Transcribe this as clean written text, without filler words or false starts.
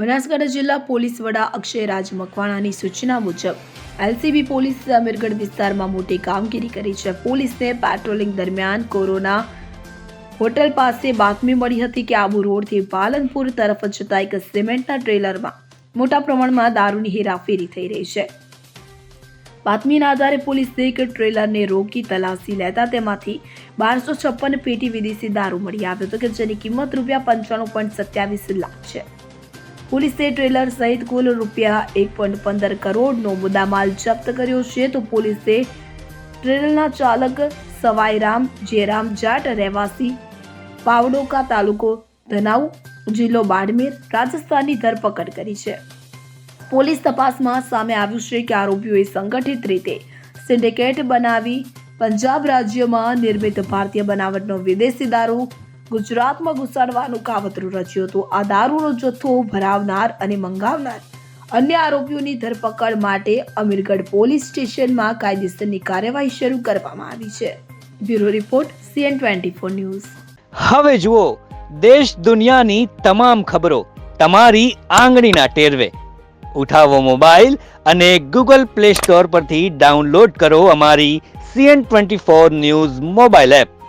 બનાસકાંઠા જિલ્લા પોલીસ વડા અક્ષય રાજ મકવાણાની સૂચના મુજબ એલસીબી પોલીસે અમીરગઢ વિસ્તારમાં મોટી કામગીરી કરી છે. પોલીસને પેટ્રોલિંગ દરમિયાન કોરોના હોટલ પાસે બાતમી મળી હતી કે આબુ રોડથી પાલનપુર તરફ જતા એક સિમેન્ટના ટ્રેલરમાં મોટા પ્રમાણમાં દારૂની હેરાફેરી થઈ રહી છે. બાતમીના આધારે પોલીસે એક ટ્રેલરને રોકી તલાશી લેતા તેમાંથી 1256 પેટી વિદેશી દારૂ મળી આવ્યો હતો કે જેની કિંમત ₹95.27 લાખ છે. પોલીસે ટ્રેલર સહિત કુલ ₹1.15 કરોડનો મુદ્દામાલ જપ્ત કર્યો છે. તો પોલીસે ટ્રેલરના ચાલક સવાઈરામ જેરામ જાટ રહેવાસી પાવડોકા તાલુકો ધનાઉ જિલ્લો બાડમેર રાજસ્થાનની ધરપકડ કરી છે. પોલીસ તપાસમાં સામે આવ્યું છે કે આરોપીઓએ સંગઠિત રીતે સિન્ડિકેટ બનાવી પંજાબ રાજ્યમાં નિર્મિત ભારતીય બનાવટનો વિદેશી દારૂ ગુજરાતમાં ઘુસાડવાનું કાવતરું રચ્યું હતું. આ દારૂનો જથ્થો ભરાવનાર અને મંગાવનાર અન્ય આરોપીઓની ધરપકડ માટે અમીરગઢ પોલીસ સ્ટેશનમાં કાયદેસરની કાર્યવાહી શરૂ કરવામાં આવી છે. Bureau report CN24 news. હવે જુઓ દેશ દુનિયાની તમામ ખબરો તમારી આંગળીના ટેરવે. ઉઠાવો મોબાઈલ અને Google Play Store પરથી ડાઉનલોડ કરો અમારી CN24 ન્યૂઝ મોબાઈલ એપ.